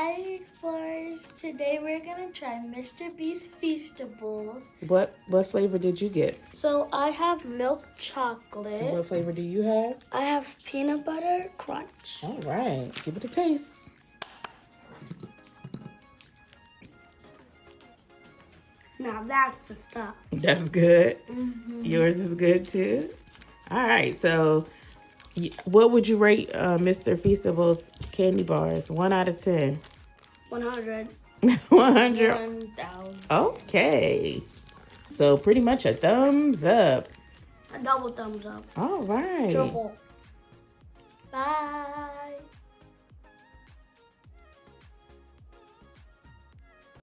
Hi Explorers! Today we're gonna try Mr. Beast Feastables. What flavor did you get? So I have milk And chocolate. what flavor do you have? I have peanut butter crunch. All right, give it a taste. Now that's the stuff. That's good. Yours is good too. All right, so what would you rate Mr. Feastables candy bars? 1 out of 10. 100. 100. 1,000. Okay. So pretty much a thumbs up. A double thumbs up. All right. Triple. Bye.